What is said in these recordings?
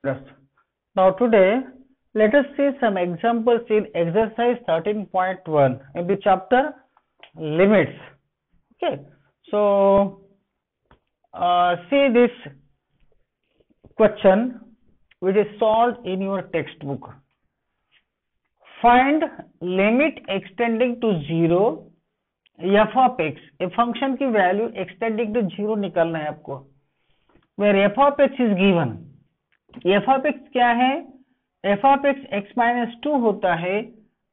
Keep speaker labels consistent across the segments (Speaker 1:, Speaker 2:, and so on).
Speaker 1: Yes. Now today, let us see some examples in exercise 13.1 in the chapter limits. Okay, so see this question which is solved in your textbook. Find limit extending to 0 f of x. A function की value x tending to 0 निकालना है आपको. Where f of x is given. f of x क्या है? f of x x minus 2 होता है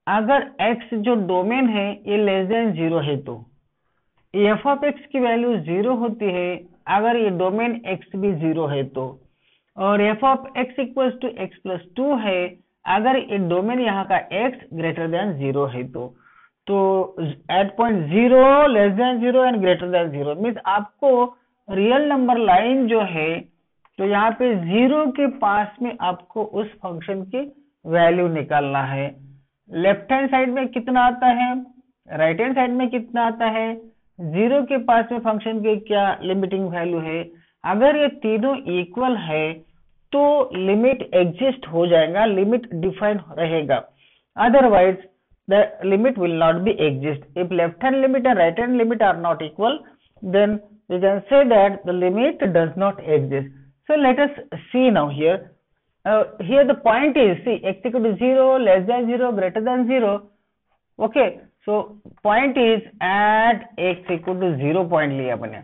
Speaker 1: अगर x जो डोमेन है ये लेस देन 0 है तो. f of x की वैल्यू 0 होती है अगर ये डोमेन x भी 0 है तो. और f of x equals to x plus 2 है अगर ये डोमेन यहाँ का x ग्रेटर देन 0 है तो. तो at point 0 less than 0 and greater than 0 means आपको रियल नंबर लाइन जो है तो यहाँ पे 0 के पास में आपको उस फंक्शन की वैल्यू निकालना है. लेफ्ट हैंड साइड में कितना आता है, राइट हैंड साइड में कितना आता है, 0 के पास में फंक्शन की क्या लिमिटिंग वैल्यू है. अगर ये तीनों इक्वल है तो लिमिट एग्जिस्ट हो जाएगा, लिमिट डिफाइन रहेगा. Otherwise the limit will not be exist. If left hand limit and right hand limit are not equal, then we can say that the limit does not exist. So let us see now here. Here the point is, see, x equal to 0, less than 0, greater than 0. Okay, so point is at x equal to 0 point लिया अपने.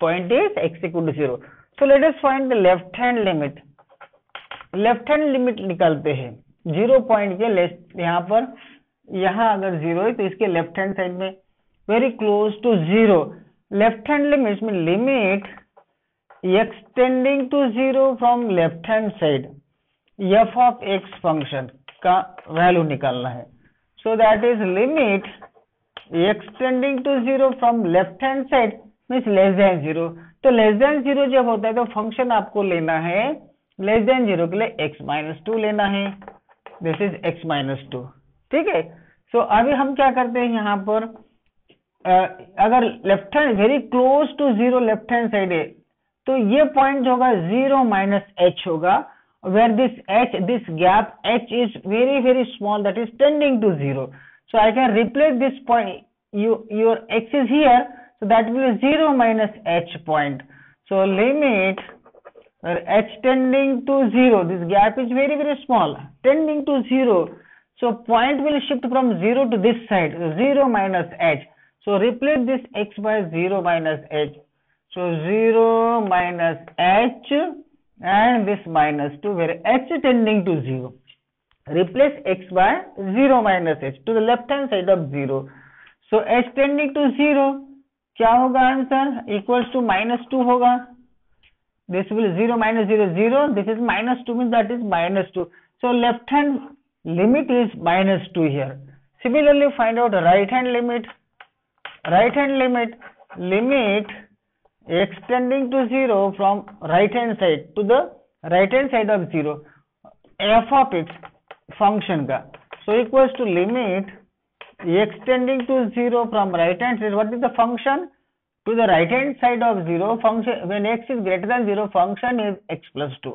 Speaker 1: Point is x equal to 0. So let us find the left hand limit. Left hand limit निकालते हैं 0 point के less. यहाँ पर यहाँ अगर 0 है तो इसके लेफ्ट हैंड साइड में very close to 0. Left hand limit में limit extending to 0 from left hand side f of x function का वैल्यू निकालना है. So that is limit extending to 0 from left hand side means less than 0. तो less than 0 जब होता है तो function आपको लेना है लेस देन 0 के लिए x माइनस 2 लेना है. This is x minus 2. ठीक है. सो अभी हम क्या करते हैं यहाँ पर अगर left hand very close to 0 left hand side है तो ये पॉइंट जो होगा 0 माइनस h होगा. Where this gap h is very very small that is tending to 0. So I can replace this point, your x is here so that will 0 minus h point. So limit h tending to 0, this gap is very very small, tending to 0. So point will shift from 0 to this side, 0 minus h. So replace this x by 0 minus h. So 0 minus h and this minus 2 where h tending to 0. Replace x by 0 minus h to the left hand side of 0. So h tending to 0 क्या होगा answer equals to minus 2 होगा. This will 0 minus 0 0. This is minus 2 means that is minus 2. So left hand limit is minus 2 here. Similarly, find out right hand limit. Right hand limit, limit extending to 0 from right hand side to the right hand side of 0 f of x function का. So equals to limit extending to 0 from right hand side. What is the function? To the right hand side of 0 function when x is greater than 0 function is x plus 2.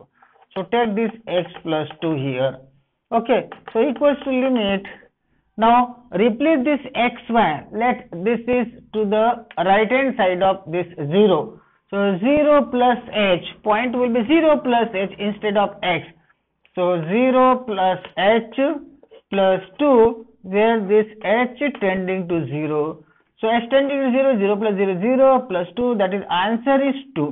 Speaker 1: So take this x plus 2 here. Okay, so equals to limit. Now replace this xy. Let this is to the right hand side of this 0. So 0 plus h point will be 0 plus h instead of x. So 0 plus h plus 2 where this h tending to 0. So h tending to 0, 0 plus 0, 0 plus 2, that is answer is 2.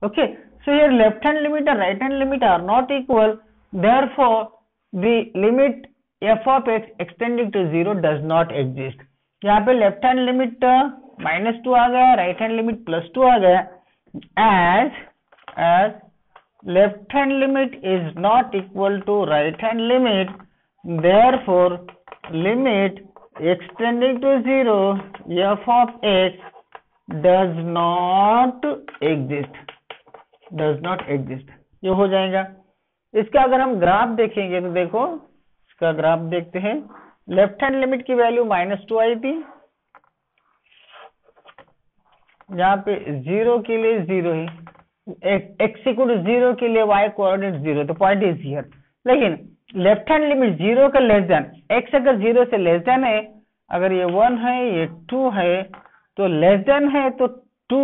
Speaker 1: Okay, so here left hand limit and right hand limit are not equal. Therefore, the limit f of x extending to 0 does not exist. यहाँ पे left hand limit minus 2 आ गया, right hand limit plus 2 आ गया. As left hand limit is not equal to right hand limit, therefore limit extending to 0 f of x does not exist. ये हो जाएगा. इसका अगर हम ग्राफ देखेंगे तो देखो इसका ग्राफ देखते हैं. लेफ्ट हैंड लिमिट की वैल्यू माइनस 2 आई थी, यहाँ पे 0 के लिए 0 है, x इक्वल टू 0 के लिए y कोऑर्डिनेट 0, तो पॉइंट इज हियर। लेकिन लेफ्ट हैंड लिमिट 0 का लेस देन, x अगर 0 से लेस देन है, अगर ये 1 है ये 2 है, तो लेस देन है तो 2,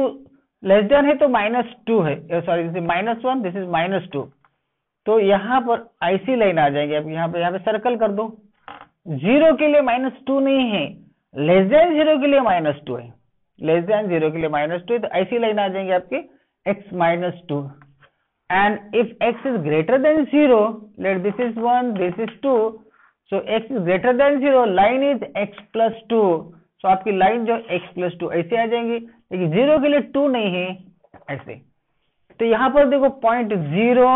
Speaker 1: लेस देन है तो -2 है, sorry this is -1, this is -2, तो यहाँ पर ऐसी लाइन आ जाएगी। अब यहाँ पे सर्कल कर दो, 0 के लिए -2 नहीं है, लेस देन 0 के लिए -2 है, लेस देन 0 के लिए -2 है, तो ऐसी लाइन आ जाएंगे आपकी x -2, and if x is greater than 0, let this is 1, this is 2, so x is greater than 0, line is x plus 2, so आपकी लाइन जो x plus 2 ऐसे आ जाएंगी, लेकिन 0 के लिए 2 नहीं है ऐसे। तो यहाँ पर देखो पॉइंट 0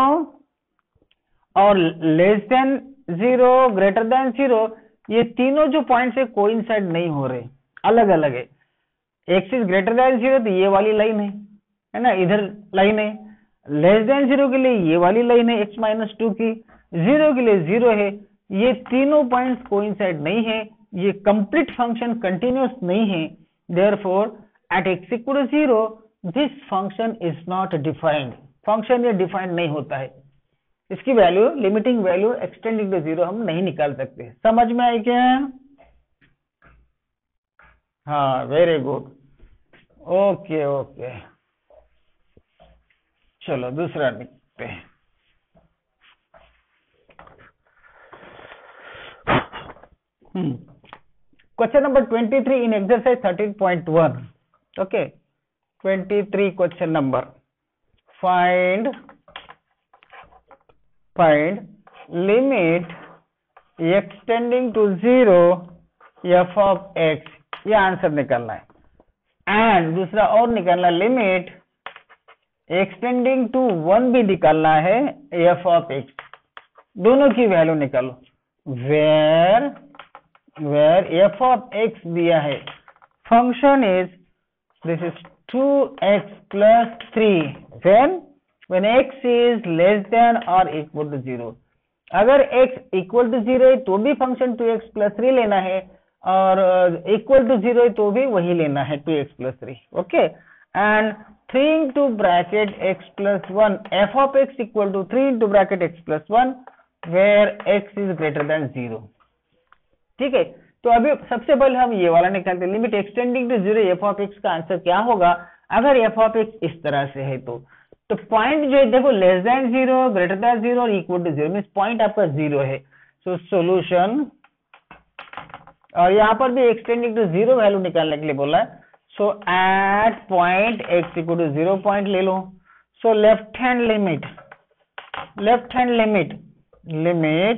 Speaker 1: और लेस देन 0, ग्रेटर देन 0, ये तीनों जो पॉइंट से कोइंसाइड नहीं हो रहे, अलग अलग है। x इज ग्रेटर देन 0 तो ये वाली लाइन है ना, इधर लाइन है। लेस देन 0 के लिए ये वाली लाइन है x -2 की, 0 के लिए 0 है। ये तीनों पॉइंट्स कोइंसाइड नहीं है, ये कंप्लीट फंक्शन कंटिन्यूअस नहीं है, therefore at x equal to 0 this function is not defined, function ये डिफाइंड नहीं होता है, इसकी value, limiting value x tending to 0 हम नहीं निकाल सकते। समझ में आई क्या? हाँ, वेरी गुड, ओके ओके, चलो दूसरा लिखते हैं। Question number 23 in exercise 13.1, okay 23 question number, find limit extending to 0 f of x, ये आंसर निकालना है। एंड दूसरा और निकालना, लिमिट एक्सटेंडिंग टू 1 भी निकालना है f ऑफ x, दोनों की वैल्यू निकालो। वेयर f ऑफ x दिया है, function is this is 2x plus 3 when x is less than or equal to 0। अगर x इक्वल टू 0 है तो भी फंक्शन 2x plus 3 लेना है, और इक्वल टू 0 है तो भी वही लेना है 2x plus 3, okay. And 3 into bracket x plus 1, f of x equal to 3 into bracket x plus 1 where x is greater than 0, ठीक है। तो अभी सबसे पहले हम ये वाला निकालते हैं, limit extending to 0 f of x का आंसर क्या होगा अगर f of x इस तरह से है तो पॉइंट जो है देखो लेस देन 0, ग्रेटर देन 0 और इक्वल टू 0 मींस पॉइंट आपका 0 है। सो सॉल्यूशन, और यहाँ पर भी एक्सटेंडिंग टू 0 वैल्यू निकालने के लिए बोला है। So at point x equal to 0 point ले लो। सो लेफ्ट हैंड लिमिट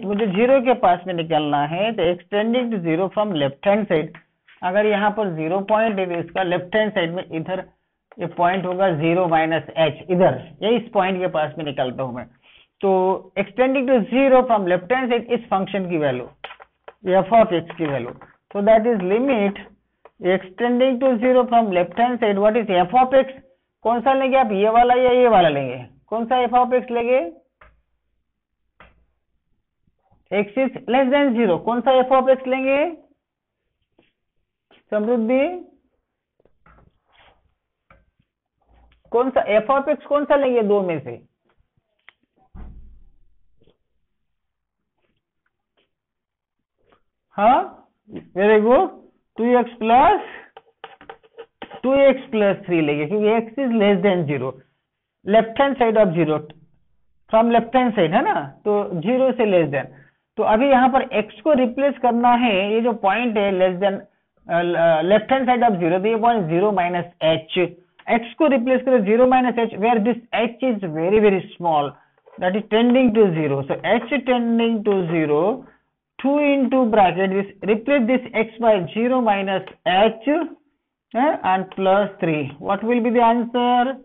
Speaker 1: मुझे 0 के पास में निकालना है, तो extending to 0 from left hand side, अगर यहाँ पर 0 पॉइंट है तो इसका लेफ्ट हैंड साइड में इधर ये पॉइंट होगा 0 माइनस h, इधर ये इस पॉइंट के पास में निकालता हूं मैं। तो extending to 0 from left hand side इस फंक्शन की वैल्यू f ऑफ x की value, so that is limit extending to 0 from left hand side, what is f of x, कौन सा लेंगे आप, ये वाला या ये वाला लेंगे, कौन सा f of x लेंगे, x is less than 0, कौन सा f of x लेंगे समृद्धि, कौन सा f of x कौन सा लेंगे दो में से, हाँ वेरी गुड, 2x plus 3 लेंगे क्योंकि x is less than 0, left hand side of 0 from left hand side है ना, तो 0 से लेस देन। तो अभी यहाँ पर x को रिप्लेस करना है, ये जो पॉइंट है less than left hand side of 0, तो ये पॉइंट 0 माइनस h, x को रिप्लेस करो 0 minus h, where this h is very very small, that is tending to 0, so h tending to 0, 2 into bracket this, replace this x by 0 minus h and plus 3, what will be the answer,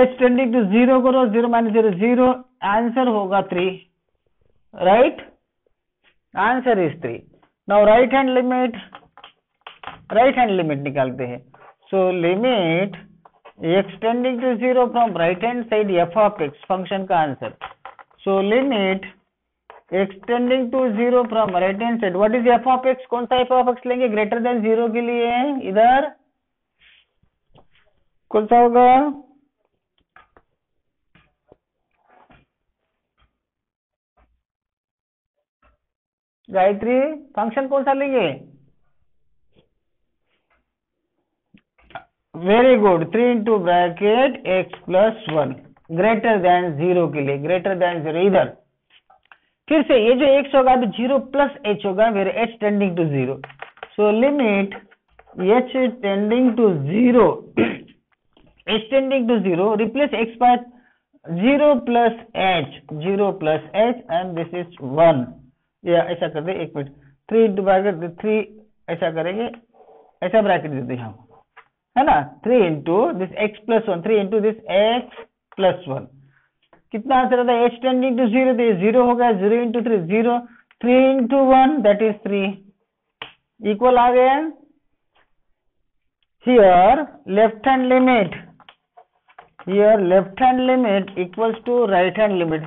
Speaker 1: h tending to 0 करो, 0 minus 0 0, answer होगा 3, right, answer is 3। now right hand limit निकालते हैं। so limit extending to 0 from right hand side f of x function का answer, so limit extending to 0 from right hand side, what is f of x, कौन सा f of x लेंगे greater than 0 के लिए, इधर कौन सा होगा गायत्री फंक्शन कौन सा लेंगे? Very good, 3 into bracket x plus 1 greater than 0 के लिए, ग्रेटर देन 0 इधर। फिर से ये जो x होगा अभी 0 प्लस h होगा, where h tending to 0, so limit h tending to 0 h tending to 0 replace x by 0 plus h and this is 1। या ऐसा कर दे, एक मिनट, 3 इंटू ब्रैकेट 3 ऐसा करेंगे, ऐसा ब्रैकेट देते हैं हम, है ना, 3 into this x plus 1, 3 into this x plus 1, कितना आंसर आता है? h टेंडिंग टू 0, तो ये 0 हो गया, 0 into 3 0, 3 into 1 that is 3, equal आ गया। Here left hand limit, here left hand limit equals to right hand limit,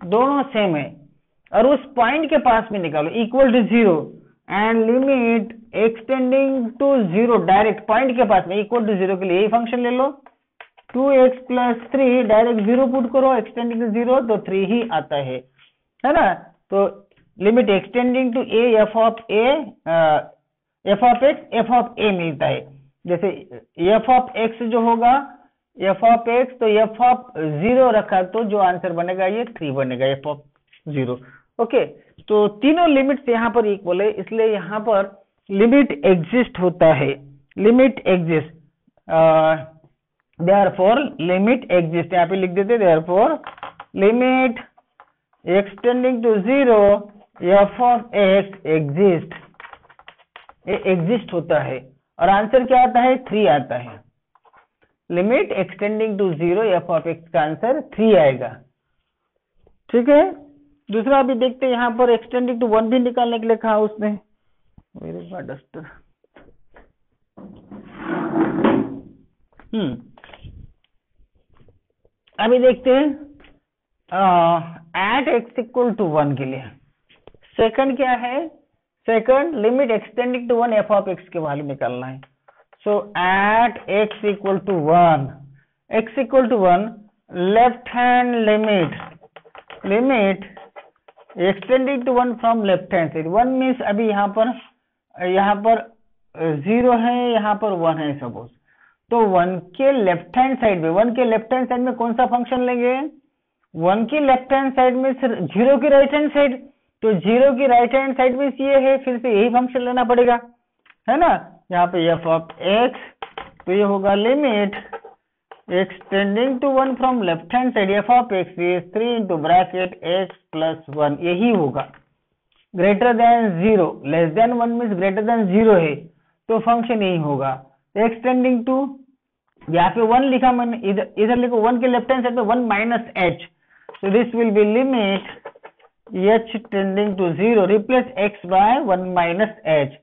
Speaker 1: दोनों सेम है, और उस पॉइंट के पास में निकालो equal to 0 and limit extending to 0, direct point के पास में इक्वल टू 0 के लिए यही फंक्शन ले लो, 2x प्लस 3 डायरेक्ट 0 पुट करो, एक्सटेंडिंग टू 0 तो 3 ही आता है ना। तो limit extending to a f of a मिलता है। जैसे f ऑफ x जो होगा f ऑफ x, तो f ऑफ 0 रखा तो जो आंसर बनेगा ये 3 बनेगा, f ऑफ 0। ओके, तो तीनों लिमिट्स यहाँ पर इक्वल है, इसलिए यहाँ पर लिमिट एग्जिस्ट होता है, limit exist, therefore limit exist, यहाँ पे लिख देते therefore limit extending to 0 f of x exist, ये एग्जिस्ट होता है, और आंसर क्या आता है? 3 आता है। Limit extending to 0 f of x का आंसर 3 आएगा, ठीक है। दूसरा अभी देखते हैं, यहाँ पर एक्सटेंडिंग टू 1 भी निकालने के लिए कहा उसने, मेरे पास डस्टर, अभी देखते हैं एट x इक्वल टू 1 के लिए सेकंड क्या है? Second limit extending to 1 f of x के वैल्यू निकालना है। So at x equal to 1, x equal to 1, left hand limit extending to 1 from left hand side, 1 means अभी यहाँ पर 0 है, यहाँ पर 1 है सपोज, तो 1 के लेफ्ट हैंड साइड में, 1 के लेफ्ट हैंड साइड में कौन सा फंक्शन लेंगे? 1 की लेफ्ट हैंड साइड में सिर्फ 0 की राइट हैंड साइड, तो 0 की राइट हैंड साइड में ये है, फिर से यही फंक्शन लेना पड़ेगा, है ना। यहाँ पे f ऑफ x, तो ये होगा limit extending to 1 from left hand side f of x is 3 into bracket x plus 1, यही होगा। Greater than 0, less than 1 means greater than 0 है, तो फंक्शन यही होगा। एक्सटेंडिंग टू, यहाँ पे 1 लिखा मैंने, इधर लिखो 1 के लेफ्ट हैंड साइड में 1 minus h, so this will be limit h tending to 0, replace x by 1 minus h,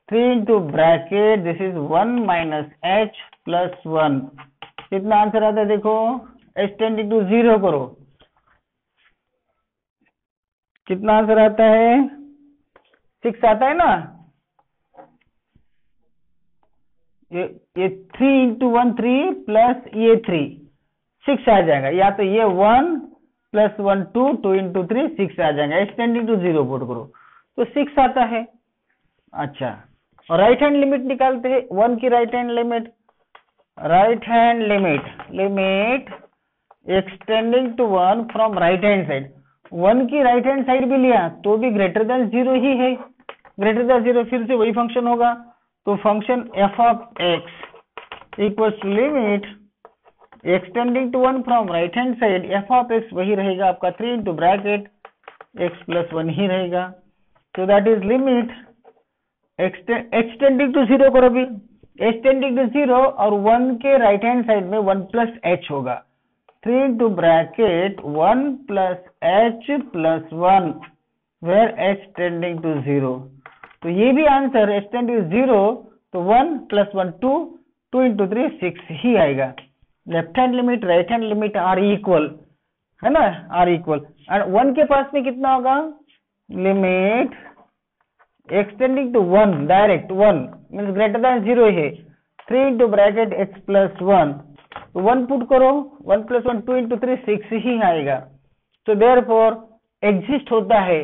Speaker 1: 3 into bracket this is 1 minus h plus 1, कितना आंसर आता है देखो, h tending to 0 करो, कितना आंसर आता है? 6 आता है ना। ये 3 into 1 3 प्लस ये 3 6 आ जाएगा, या तो ये 1 प्लस 1 2, 2 into 3 6 आ जाएगा, एक्सटेंडिंग टू 0 पुट करो तो 6 आता है। अच्छा, और राइट हैंड लिमिट निकालते हैं, 1 की right hand limit, limit extending to 1 from right hand side, 1 की राइट हैंड साइड भी लिया तो भी ग्रेटर देन 0 ही है, ग्रेटर देन 0 फिर से वही फंक्शन होगा, तो function f of x equals to limit extending to 1 from right hand side, f of x वही रहेगा आपका 3 इंटू ब्रैकेट x प्लस 1 ही रहेगा, तो that is limit extending to 0 करो, भी एक्सटेंडिंग टू 0 और 1 के राइट हैंड साइड में 1 प्लस h होगा, 3 into bracket 1 plus h plus 1 where h tending to 0, तो ये भी आंसर एक्सटेंडिंग टू 0, तो 1 प्लस 1 2, 2 इंटू 3 6 ही आएगा। Left hand limit right hand limit are equal, है ना, आर इक्वल, और 1 के पास में कितना होगा? Limit extending to 1 direct 1 means greater than 0 है, 3 इंटू ब्रैकेट x प्लस 1, तो 1 पुट करो, 1 प्लस 1 2 इंटू 3 6 ही आएगा, तो देयरफॉर एग्जिस्ट होता है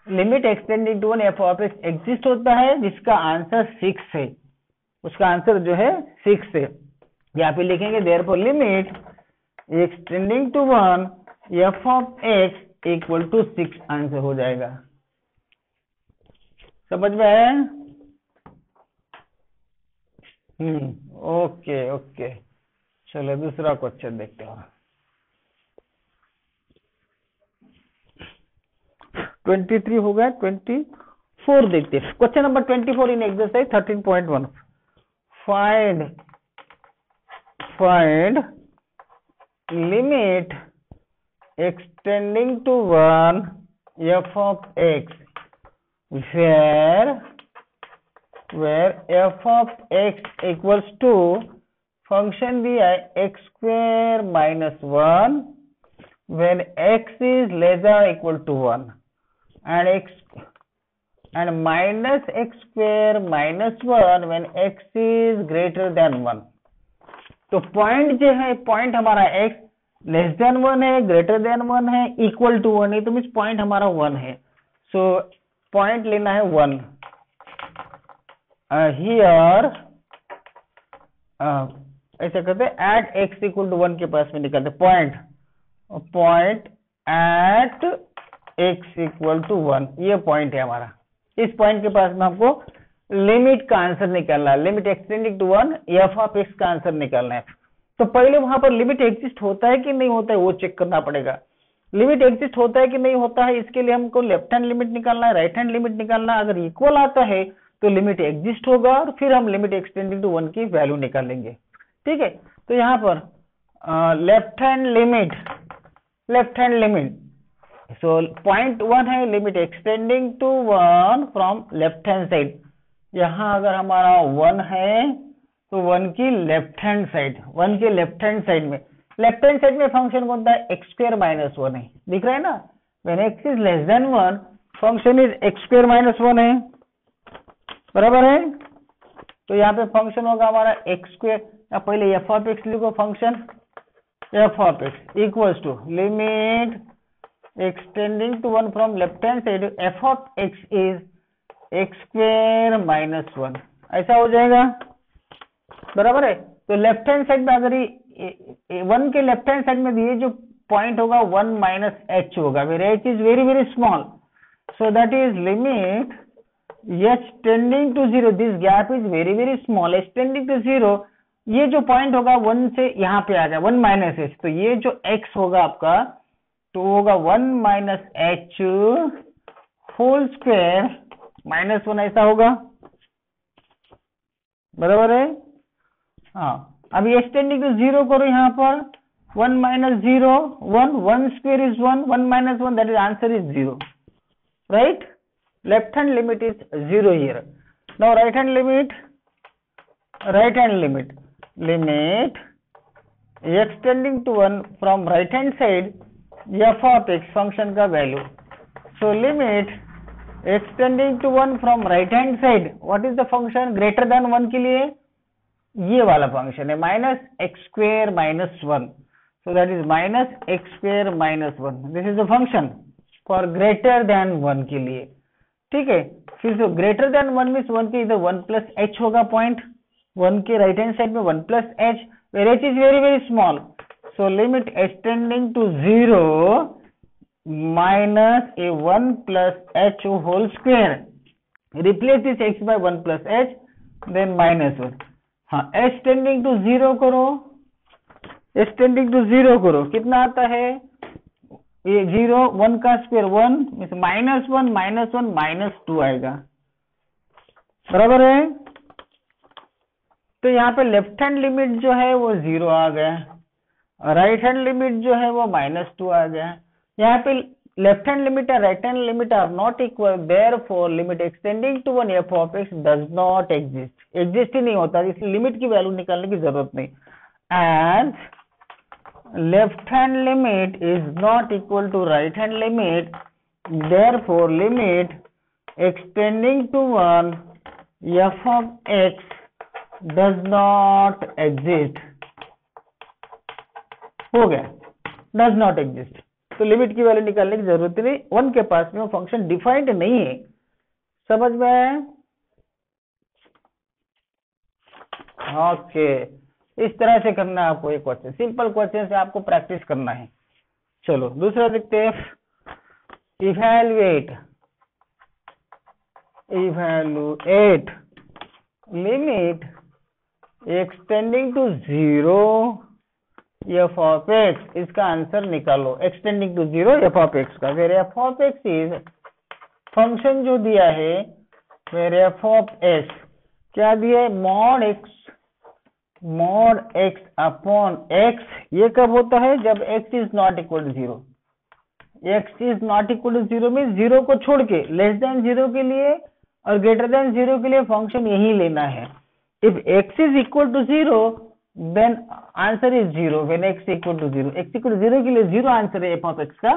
Speaker 1: limit extending to 1 F of x exist होता है, जिसका आंसर 6 है, उसका आंसर जो है 6 है। यहाँ पे लिखेंगे therefore limit extending to 1 F of x equal to 6 answer हो जाएगा। समझ में आया? ओके ओके, चलो दूसरा क्वेश्चन देखते हैं। 23 हो गया, 24 देखते हैं। Question number 24 in exercise 13.1। Find limit extending to 1 F of x where f of x equals to function दिया है x square minus 1 when x is less than or equal to 1 and minus x square minus 1 when x is greater than 1। तो point जो है, point हमारा x less than 1 है, greater than 1 है, equal to 1 है, तो मीन्स पॉइंट हमारा 1 है। सो पॉइंट लेना है 1। हियर ऐसा करते हैं, एट x इक्वल टू 1 के पास में निकालते point at x equal to 1, ये पॉइंट है हमारा। इस पॉइंट के पास में हमको लिमिट का आंसर निकालना है, limit extending to 1 F of x का आंसर निकालना है। तो पहले वहां पर लिमिट एग्जिस्ट होता है कि नहीं होता है वो चेक करना पड़ेगा। लिमिट एग्जिस्ट होता है कि नहीं होता है, इसके लिए हमको लेफ्ट हैंड लिमिट निकालना है, राइट हैंड लिमिट निकालना है। अगर इक्वल आता है तो लिमिट एग्जिस्ट होगा और फिर हम लिमिट एक्सटेंडिंग टू 1 की वैल्यू निकालेंगे। ठीक है, तो यहाँ पर left hand limit, so point 1 है, limit extending to 1 from left hand side. यहाँ अगर हमारा 1 है तो 1 की लेफ्ट हैंड साइड, 1 के लेफ्ट हैंड साइड में फंक्शन कौन सा है, एक्स स्क्वायर माइनस 1 है, दिख रहा है ना। When x is less than 1 function is x square minus 1 है, बराबर है। तो यहाँ पे फंक्शन होगा हमारा एक्स स्क्वायर, या पहले एफ ऑफ एक्स लिखो, function F of x equals to limit extending to 1 from left hand side F of x is x square minus 1, ऐसा हो जाएगा, बराबर है। तो लेफ्ट हैंड साइड में अगर 1 के लेफ्ट हैंड साइड में ये जो पॉइंट होगा 1 माइनस एच होगा, where h is very very small, so that is limit h tending to 0, this gap is very very small, h tending to 0, ये जो पॉइंट होगा 1 से यहाँ पे आ जाए 1 माइनस एच, तो ये जो x होगा आपका तो होगा 1 minus h whole square minus 1, ऐसा होगा, बराबर है। हाँ, अभी एक्सटेंडिंग टू 0 करो, यहाँ पर 1 minus 0 1 square is 1 minus 1, that is answer is 0, right. Left hand limit is 0 here. Now right hand limit limit extending to 1 from right hand side F of X function का value. So limit extending to 1 from right hand side, what is the function greater than 1 के लिए, ये वाला function है minus X square minus 1, so that is minus X square minus 1, this is the function for greater than 1 के लिए। ठीक है, फिर से ग्रेटर देन 1 मीन्स 1 के इधर 1 प्लस एच होगा, पॉइंट 1 के राइट हैंड साइड में 1 plus h, where h is very very small, so limit extending to 0 minus a 1 plus h whole square, replace this x by 1 plus h then minus 1। हाँ, H tending to 0 करो, कितना आता है, ये 0 1 का square 1 minus 1 minus 2 आएगा, बराबर है। तो यहाँ पे लेफ्ट हैंड लिमिट जो है वो 0 आ गया, राइट हैंड लिमिट जो है वो माइनस 2 आ गया। यहाँ पे लेफ्ट हैंड लिमिट और right hand limit are not equal, therefore limit extending to 1 F of X does not exist ही नहीं होता, इसलिए लिमिट की वैल्यू निकालने की जरूरत नहीं। And left hand limit is not equal to right hand limit, therefore limit extending to 1 f of x does not exist, हो गया, does not exist। तो लिमिट की वैल्यू निकालने की जरूरत नहीं, 1 के पास में वो फंक्शन डिफाइंड नहीं है। समझ में आया? ओके, इस तरह से करना है आपको ये क्वेश्चन, सिंपल क्वेश्चन से आपको प्रैक्टिस करना है। चलो दूसरा देखते हैं, evaluate limit extending to 0 f of x। इसका आंसर निकालो, x tending to 0 f of x का। Where f of x is, function जो दिया है वेर f ऑफ x क्या दिया है, मॉड x अपॉन x। ये कब होता है, जब x is not equal to 0। x is not equal to 0 mean 0 को छोड़ के, लेस देन 0 के लिए और ग्रेटर देन 0 के लिए फंक्शन यही लेना है। If x is equal to 0 then answer is 0 when x equal to 0। x equal to 0 के लिए 0 आंसर है f ऑफ x का,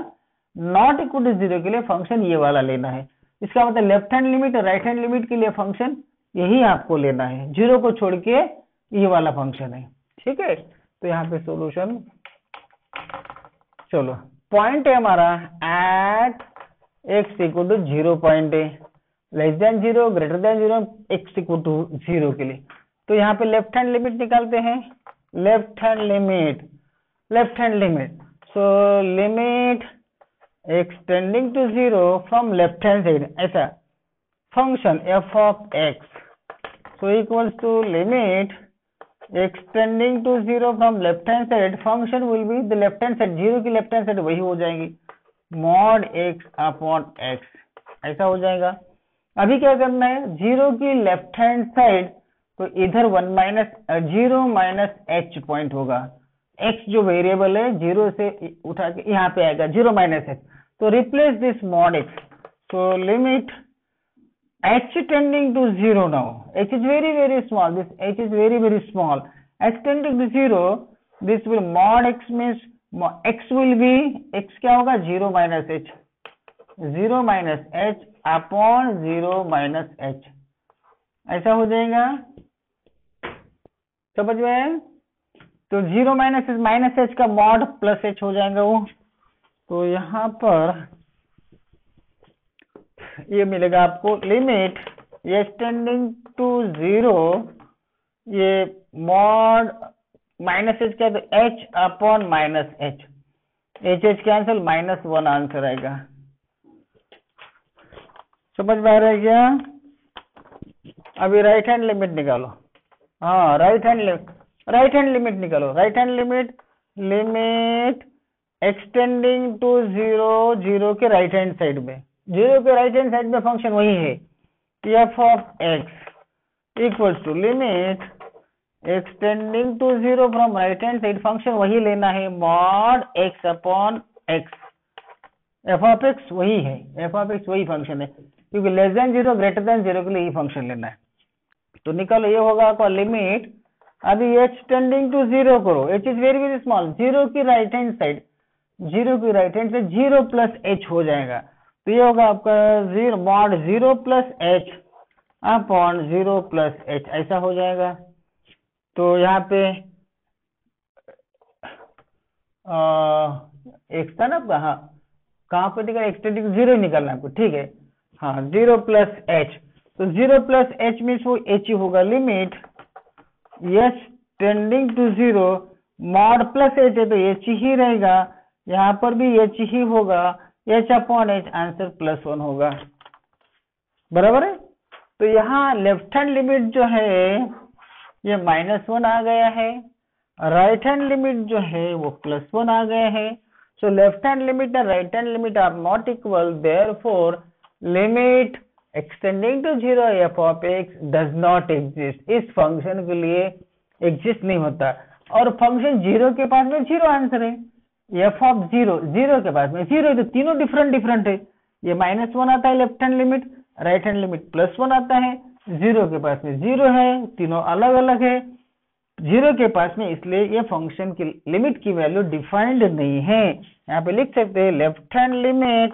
Speaker 1: नॉट इक्वल टू 0 के लिए फंक्शन ये वाला लेना है। इसका मतलब लेफ्ट हैंड लिमिट और राइट हैंड लिमिट के लिए फंक्शन यही आपको लेना है, 0 को छोड़ के ये वाला फंक्शन है। ठीक है, तो यहाँ पे सॉल्यूशन, चलो पॉइंट है हमारा at x equal to 0 point है, less than 0 greater than 0 x equal to 0 के लिए। तो यहाँ पे लेफ्ट हैंड लिमिट निकालते हैं, left hand limit so limit extending to 0 from left hand side, ऐसा function f of x so equals to limit extending to 0 from left hand side, function will be the left hand side, 0 की left hand side वही हो जाएगी, mod x upon x, ऐसा हो जाएगा। अभी क्या करना है, 0 की लेफ्ट हैंड साइड तो इधर 0 माइनस h पॉइंट होगा, x जो वेरिएबल है 0 से उठा के यहाँ पे आएगा 0 माइनस h, तो replace this mod x, so limit h tending to 0 now, h is very small, this h is very small, h tending to 0, this will mod x means x will be, x क्या होगा 0 minus h upon 0 minus h, ऐसा हो जाएगा। समझ में? तो 0 minus h का mod plus h हो जाएगा वो, तो यहाँ पर ये मिलेगा आपको लिमिट एक्सटेंडिंग टू 0, ये मॉड माइनस h क्या, तो h upon minus h cancel, -1 answer आएगा। समझ में आ रहा है क्या? अभी राइट हैंड लिमिट निकालो, हाँ राइट हैंड लिमिट निकालो, right hand limit extending to 0 के राइट हैंड साइड में, 0 के राइट हैंड साइड में फंक्शन वही है, f of x equals to limit extending to 0 from right hand side, function वही लेना है, mod x upon x, f of x वही है, f ऑफ x वही फंक्शन है, क्योंकि लेस देन 0 ग्रेटर देन 0 के लिए ही फंक्शन लेना है। तो निकालो, ये होगा आपका लिमिट, अभी h टेंडिंग टू 0 करो, h इज वेरी स्मॉल, 0 की right hand side 0 plus h हो जाएगा, तो ये होगा आपका 0 mod 0 plus h upon 0 plus h, ऐसा हो जाएगा। तो यहाँ पे x था ना आपका, हाँ कहाँ पे निकला, एक्सटेंडिंग 0 निकालना आपको, ठीक है, हाँ 0 प्लस h, तो 0 प्लस h मीन्स वो h ही होगा, limit h tending to 0 mod plus h है तो h ही रहेगा, यहाँ पर भी h ही होगा, h अपॉन h, आंसर +1 होगा, बराबर है। तो यहाँ लेफ्ट हैंड लिमिट जो है ये -1 आ गया है, राइट हैंड लिमिट जो है वो +1 आ गया है। सो लेफ्ट हैंड लिमिट और right hand limit are not equal, therefore limit extending to 0 f of x does not exist, इस फंक्शन के लिए एग्जिस्ट नहीं होता, और फंक्शन 0 के पास में 0 आंसर है, f ऑफ 0 के पास में 0 है, तो तीनों डिफरेंट है, ये -1 आता है left hand limit, right hand limit +1 आता है, 0 के पास में 0 है, तीनों अलग अलग है 0 के पास में, इसलिए ये फंक्शन की लिमिट की वैल्यू डिफाइंड नहीं है। यहाँ पे लिख सकते हैं left hand limit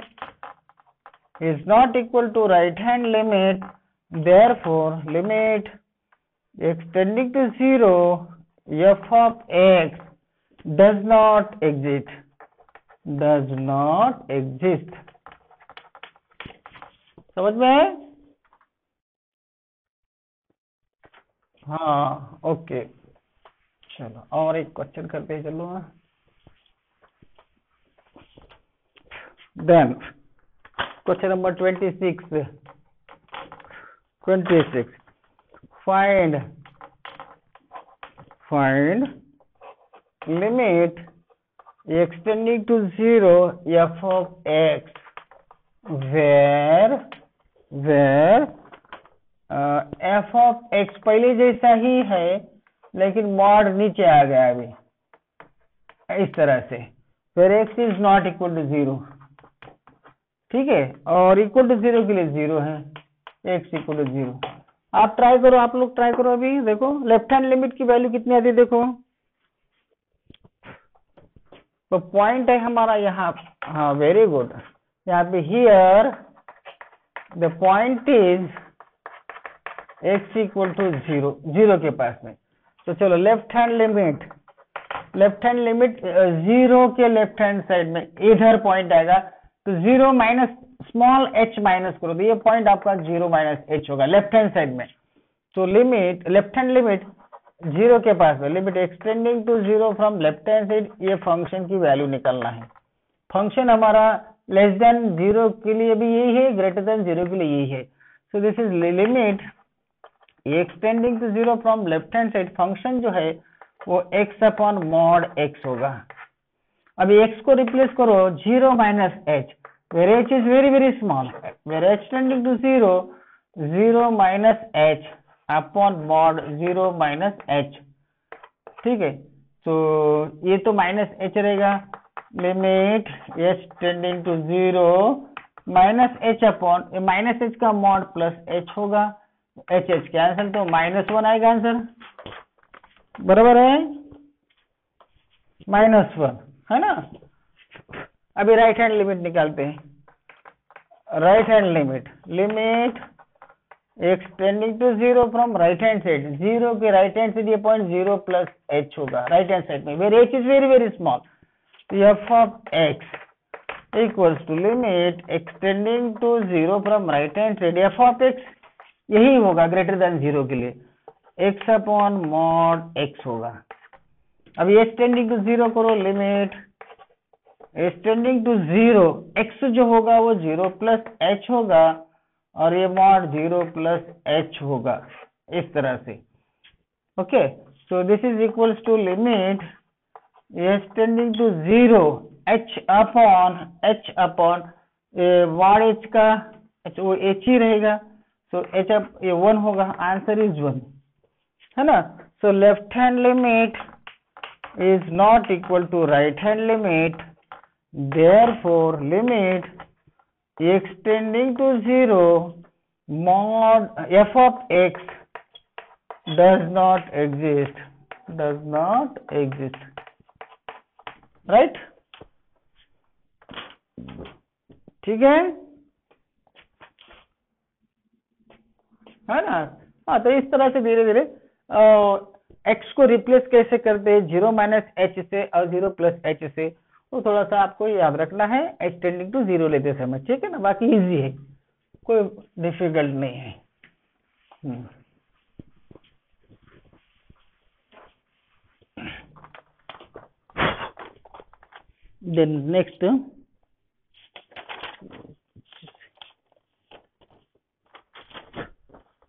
Speaker 1: is not equal to right hand limit, therefore limit extending to 0 f of x does not exist, does not exist. समझ में है? हाँ ओके, चलो और एक क्वेश्चन करते हैं, चलो। Then question number 26 find limit extending to 0 f of x where f of x पहले जैसा ही है लेकिन मॉड नीचे आ गया अभी, इस तरह से, where x is not equal to 0, ठीक है, और इक्वल टू 0 के लिए 0 है, x इक्वल टू 0। आप ट्राई करो, आप लोग ट्राई करो, अभी देखो लेफ्ट हैंड लिमिट की वैल्यू कितनी आती है, देखो तो पॉइंट है हमारा यहाँ, हाँ वेरी गुड, यहाँ पे here the point is x equal to 0, 0 के पास में। तो चलो लेफ्ट हैंड लिमिट 0 के लेफ्ट हैंड साइड में इधर पॉइंट आएगा, तो 0 माइनस स्मॉल h माइनस करो, तो ये पॉइंट आपका 0 माइनस h होगा लेफ्ट हैंड साइड में। तो लिमिट लेफ्ट हैंड लिमिट 0 के पास में, limit extending to 0 from left hand side, ये फंक्शन की वैल्यू निकालना है। फंक्शन हमारा लेस देन 0 के लिए भी यही है, ग्रेटर देन 0 के लिए यही है। So this is limit extending to 0 from left hand side, function जो है वो x अपॉन मॉड x होगा। अभी x को रिप्लेस करो 0 minus h, where h is very very small, where h tending to 0 minus h upon mod 0 minus h, ठीक है। तो ये तो माइनस h रहेगा, limit h tending to 0 minus h upon minus h का mod plus h होगा, h cancel, तो -1 आएगा आंसर, बराबर है, -1 है ना। अभी राइट हैंड लिमिट निकालते हैं, right hand limit extending to 0 from right hand side, 0 के राइट हैंड साइड ये पॉइंट 0 प्लस h होगा राइट हैंड साइड में, where h is very very small, f of x equals to limit extending to 0 from right hand side, f of x यही होगा greater than 0 के लिए, x upon mod x होगा। अब ये extending to 0 करो, limit x tending to 0, x जो होगा वो 0 प्लस h होगा और ये मॉड 0 प्लस h होगा, इस तरह से, okay. So this is equals to limit extending to 0 h upon mod h का वो h ही रहेगा, तो h ये 1 होगा, आंसर इज 1, है ना। सो left hand limit is not equal to right hand limit, therefore limit extending to 0 mod f of x does not exist, right, ठीक है ना। हाँ, तो इस तरह से धीरे धीरे x को रिप्लेस कैसे करते हैं 0 माइनस h से और 0 प्लस h से, वो थोड़ा सा आपको याद रखना है एक्सटेंडिंग टू 0 लेते समय, ठीक है ना, बाकी इजी है, कोई डिफिकल्ट नहीं है। देन नेक्स्ट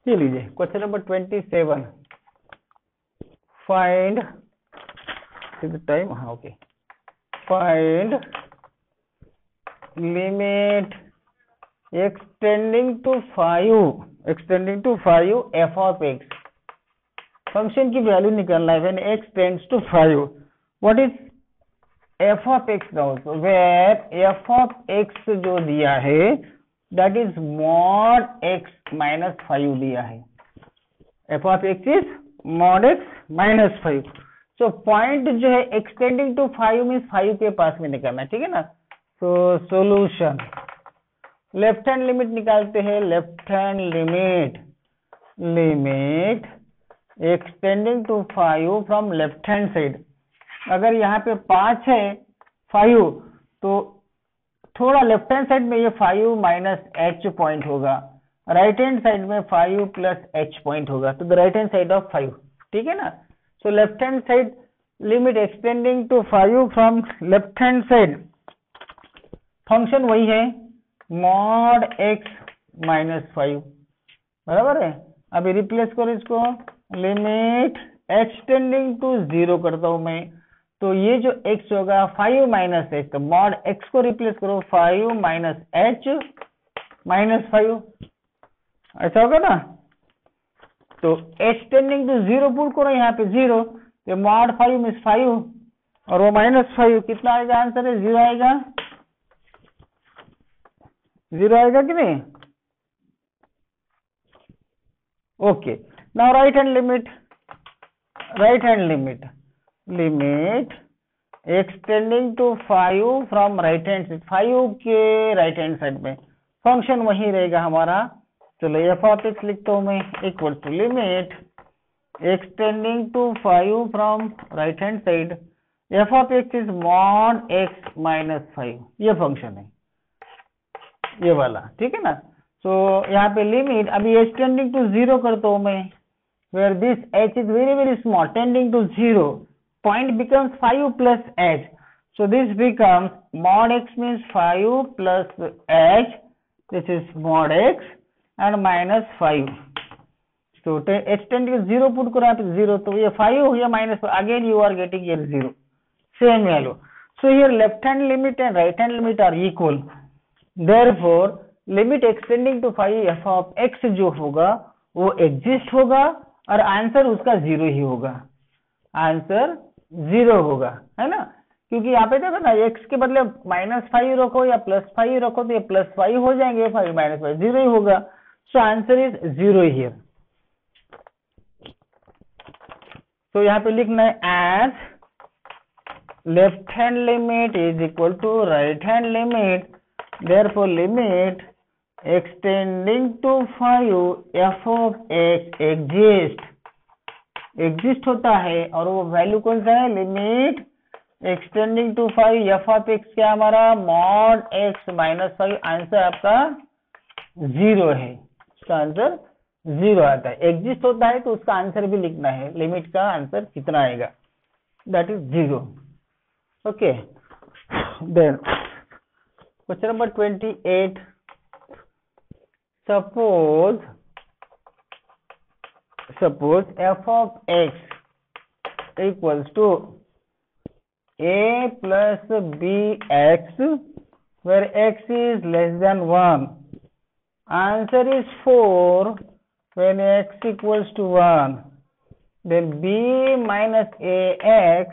Speaker 1: ये लीजिए क्वेश्चन नंबर 27, फाइंड टाइम, हाँ okay, find limit extending to 5 f of x, function की वैल्यू निकालना है when x tends to 5, what is f of x now, where f of x जो दिया है that is mod x minus 5 दिया है, f of x is mod x minus 5, so point जो है एक्सटेंडिंग टू 5 मीन्स 5 के पास में निकालना है, ठीक है ना। तो सॉल्यूशन लेफ्ट हैंड लिमिट निकालते हैं, left hand limit extending to 5 from left hand side, अगर यहाँ पे 5 है 5 तो थोड़ा लेफ्ट हैंड साइड में ये 5 माइनस एच पॉइंट होगा, राइट हैंड साइड में 5 प्लस एच पॉइंट होगा, तो the right hand side of 5, ठीक है ना। सो left hand side limit extending to 5 from left hand side, function वही है मॉड एक्स माइनस 5, बराबर है। अभी रिप्लेस करो इसको, लिमिट एक्सटेंडिंग टू 0 करता हूं मैं, तो ये जो x होगा 5 माइनस एच, तो मॉड x को रिप्लेस करो 5 माइनस एच माइनस 5, ऐसा होगा ना। तो एक्सटेंडिंग टू 0 पुट करो यहाँ पे 0, तो मॉड 5 मीन्स 5 और वो माइनस 5, कितना आएगा आंसर है 0 आएगा, 0 आएगा कि नहीं। Okay, now right hand limit, limit extending to 5 from right hand side, 5 के राइट हैंड साइड में फंक्शन वही रहेगा हमारा। चलो एफ ऑफ एक्स लिखता हूं मैं, equal to limit extending to 5 from right hand side, F of x is mod X minus 5, ये फंक्शन है ये वाला, ठीक है ना। सो यहाँ पे लिमिट अभी एक्सटेंडिंग टू 0 करता हूं मैं, where this h is very very small tending to 0, point becomes 5 plus h, so this becomes mod x means 5 plus h, this is mod x and minus 5, so extending to 0 put karo 0, तो ये 5 हो गया minus 5, again you are getting here 0, same value. So here left hand limit and right hand limit are equal, therefore limit extending to 5 f of x जो होगा वो exist होगा और answer उसका 0 ही होगा, आंसर 0 होगा, है ना। क्योंकि यहाँ पे देखो ना x के बदले -5 रखो या +5 रखो तो ये +5 हो जाएंगे, 5 - 5 0 ही होगा, सो आंसर इज 0 हियर। तो यहाँ पे लिखना है as left hand limit is equal to right hand limit, therefore limit extending to 5 F of x exist होता है, और वो वैल्यू कौन सा है, limit extending to 5 F of X क्या हमारा मॉड एक्स माइनस 5, आंसर आपका 0 है, उसका आंसर 0 आता है। एग्जिस्ट होता है तो उसका आंसर भी लिखना है, लिमिट का आंसर कितना आएगा, that is 0। Okay, then question number 28, suppose f of x equals to a plus bx where x is less than 1, answer is 4 when x equals to 1, then b minus ax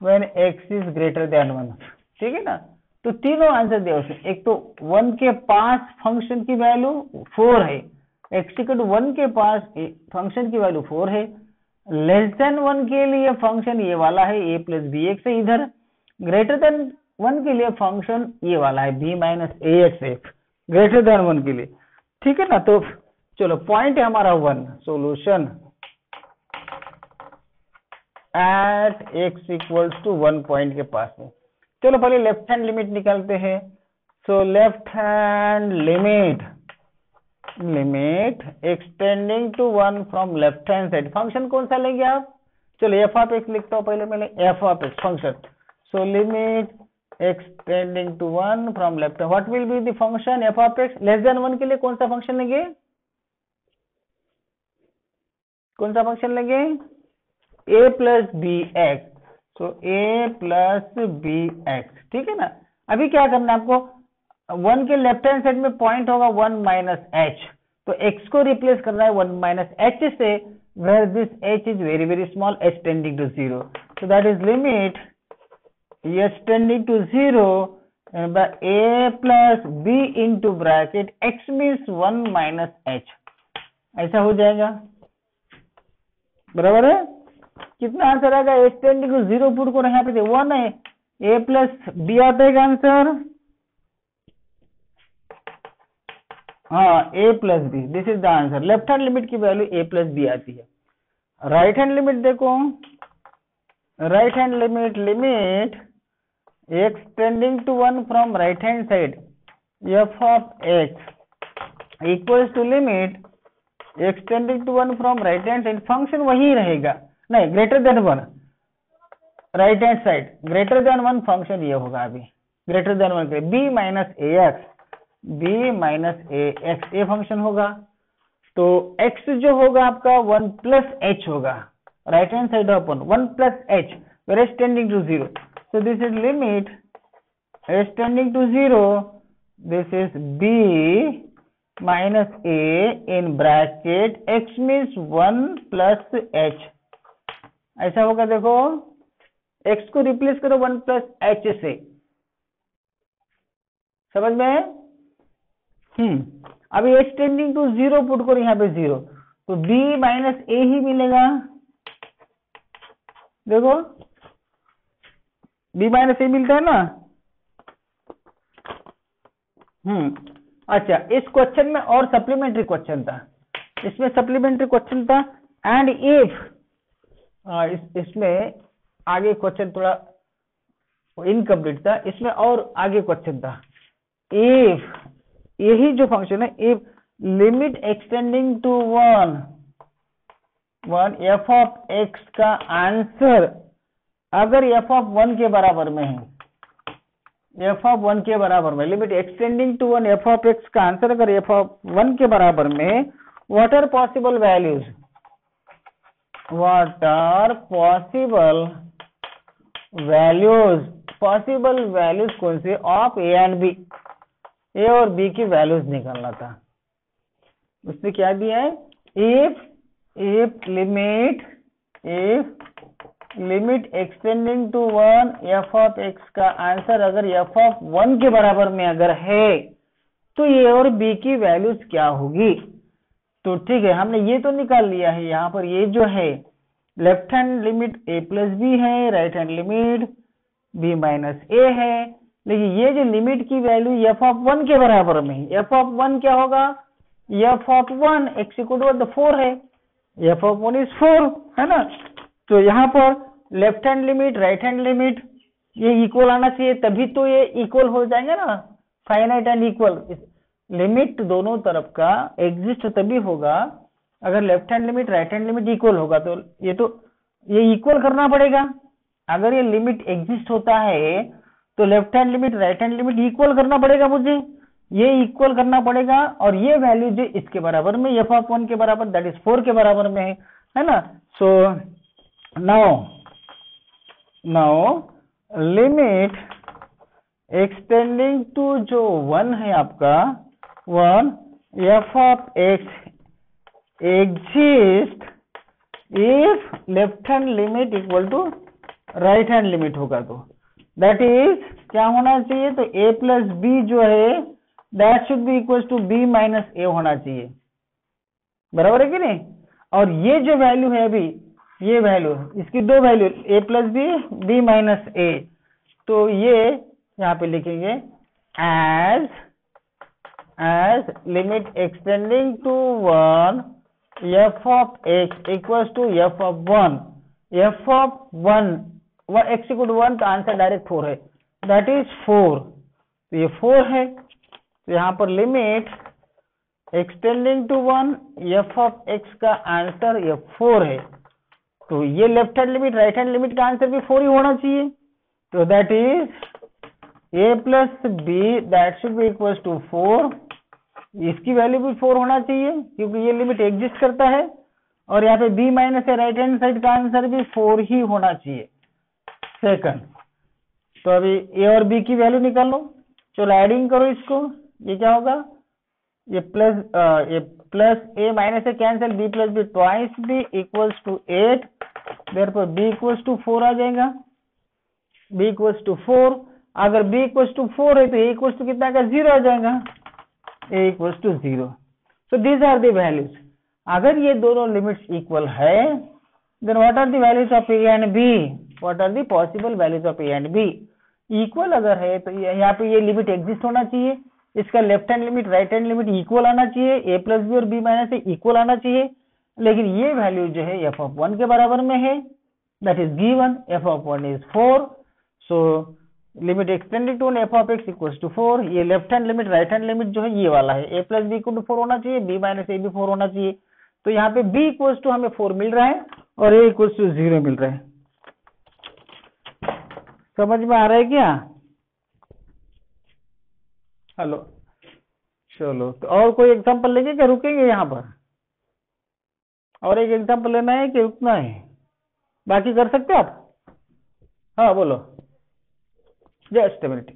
Speaker 1: when x is greater than 1, ठीक है ना। तो तीनों answer दिया उसने, एक तो 1 के पास फंक्शन की वैल्यू 4 है, x इक्वल टू 1 के पास फंक्शन की वैल्यू 4 है, लेस देन 1 के लिए फंक्शन ये वाला है a प्लस बी एक्स है इधर, ग्रेटर देन 1 के लिए फंक्शन ये वाला है b माइनस ए एक्स है, ग्रेटर देन 1 के लिए, ठीक है ना। तो चलो पॉइंट है हमारा 1, solution at x equals to 1 point के पास है। चलो पहले लेफ्ट हैंड लिमिट निकालते हैं, so left hand limit extending to 1 from left hand side, function कौन सा लेंगे आप, चलो एफ ऑफ एक्स लिखता हूं पहले मैंने, F of X function, so limit extending to 1 from left, what will be the function F of X, less than 1 के लिए कौन सा फंक्शन लेंगे, कौन सा फंक्शन लेंगे, a प्लस बी एक्स, तो a प्लस बी एक्स, ठीक है ना। अभी क्या करना है आपको, 1 के लेफ्ट हैंड साइड में पॉइंट होगा 1 माइनस एच, तो x को रिप्लेस करना है 1 माइनस एच से, where this h is very very small, h tending to 0, so that is limit h tending to 0 by a plus b into bracket x means 1 minus h, ऐसा हो जाएगा, बराबर है। कितना आंसर आएगा, h टेंडिंग टू 0 पुट को यहाँ पे 1 है, a प्लस बी आता है आंसर, हाँ a plus B, this is the answer. Left hand limit की वैल्यू a प्लस बी आती है। राइट हैंड लिमिट देखो, right hand limit x tending to 1 from right hand side f of x equals to limit x tending to 1 from right hand side, function वही रहेगा, नहीं greater than 1 right hand side, greater than 1 function ये होगा अभी greater than 1 के b minus ax ये function होगा। तो x जो होगा आपका 1 प्लस h होगा, right hand side upon 1 plus h where h tending to 0, so this is limit h tending to 0, this is b minus a in bracket x means 1 plus h, ऐसा होगा। देखो x को replace करो 1 plus h से, समझ में? अभी h tending to 0 put करो यहाँ पे 0, तो b माइनस a ही मिलेगा। देखो b माइनस a मिलता है ना। अच्छा, इस क्वेश्चन में और सप्लीमेंट्री क्वेश्चन था, इसमें सप्लीमेंट्री क्वेश्चन था एंड इफ इसमें आगे क्वेश्चन थोड़ा इनकम्प्लीट था, इसमें और आगे क्वेश्चन था इफ, यही जो फंक्शन है if limit extending to 1 f of x का आंसर अगर f ऑफ 1 के बराबर में है, f ऑफ 1 के बराबर में, limit extending to 1 f of x का आंसर अगर f ऑफ 1 के बराबर में, what are possible values, what are possible values कौन से of a and b, A और बी की वैल्यूज निकालना था। उसने क्या दिया है, if limit extending to 1 f of x का आंसर अगर f ऑफ 1 के बराबर में अगर है तो ए और बी की वैल्यूज क्या होगी। तो ठीक है, हमने ये तो निकाल लिया है। यहाँ पर ये जो है left hand limit a plus B है, right hand limit b minus a है, लेकिन ये जो लिमिट की वैल्यू f ऑफ 1 के बराबर में है, f ऑफ 1 क्या होगा, f of 1 x equal to 4 है, f ऑफ 1 इज 4 है ना। तो यहाँ पर left hand limit right hand limit ये इक्वल आना चाहिए, तभी तो ये इक्वल हो जाएंगे ना, फाइनाइट एंड इक्वल। लिमिट दोनों तरफ का एग्जिस्ट तभी होगा अगर left hand limit right hand limit equal होगा, तो ये इक्वल करना पड़ेगा। अगर ये लिमिट एग्जिस्ट होता है तो left hand limit right hand limit equal करना पड़ेगा, मुझे ये इक्वल करना पड़ेगा, और ये वैल्यू जो इसके बराबर में f ऑफ 1 के बराबर दैट इज 4 के बराबर में है ना। So now limit extending to जो 1 है आपका 1 f of x exist if left hand limit equal to right hand limit होगा, तो दैट इज क्या होना चाहिए, तो a प्लस बी जो है that should be equal to b minus a होना चाहिए, बराबर है कि नहीं। और ये जो वैल्यू है अभी, ये वैल्यू इसकी दो value a plus B b minus a, तो ये यहाँ पे लिखेंगे as limit extending to 1 f of x equals to f of 1 x equal to 1, तो आंसर डायरेक्ट 4 है, दैट इज 4, तो ये 4 है। तो यहाँ पर limit extending to 1 f of x का आंसर ये 4 है, तो ये left hand limit right hand limit का आंसर भी 4 ही होना चाहिए, तो that is a plus B that should be equal to 4, इसकी वैल्यू भी 4 होना चाहिए क्योंकि ये लिमिट एग्जिस्ट करता है, और यहाँ पे b माइनस है राइट हैंड साइड का आंसर भी 4 ही होना चाहिए। सेकंड, तो अभी a और b की वैल्यू निकालो, चलो एडिंग करो इसको, ये क्या होगा, ये प्लस a माइनस है cancel, b plus B twice b equals to 8, therefore b equals to 4 आ जाएगा, b इक्वल्स टू 4, अगर b इक्वल्स टू 4 है तो a इक्वल्स टू कितना का 0 आ जाएगा, a equals to 0। So these are the values. अगर ये दोनों लिमिट्स इक्वल है then what are the values of a and b, what are the possible values of a and b। Equal अगर है तो यहाँ पे ये लिमिट एग्जिस्ट होना चाहिए, इसका left hand limit right hand limit equal आना चाहिए, a प्लस बी और b माइनस ए इक्वल आना चाहिए, लेकिन ये वैल्यू जो है f ऑफ 1 के बराबर में है, that is given f of 1 is 4, so limit extending to F of x equal to 4, ये left hand limit, right hand limit जो है ये वाला है, a plus B equal to 4 होना चाहिए, b माइनस ए भी 4 होना चाहिए। तो यहाँ पे b इक्वल टू हमें 4 मिल रहा है और a इक्वल टू 0 मिल रहा है। समझ में आ रहा है क्या? हेलो, चलो तो और कोई एग्जांपल लेंगे क्या रुकेंगे यहाँ पर? और एक एग्जांपल लेना है कि रुकना है? बाकी कर सकते हैं आप? हाँ बोलो, जस्ट मिनट।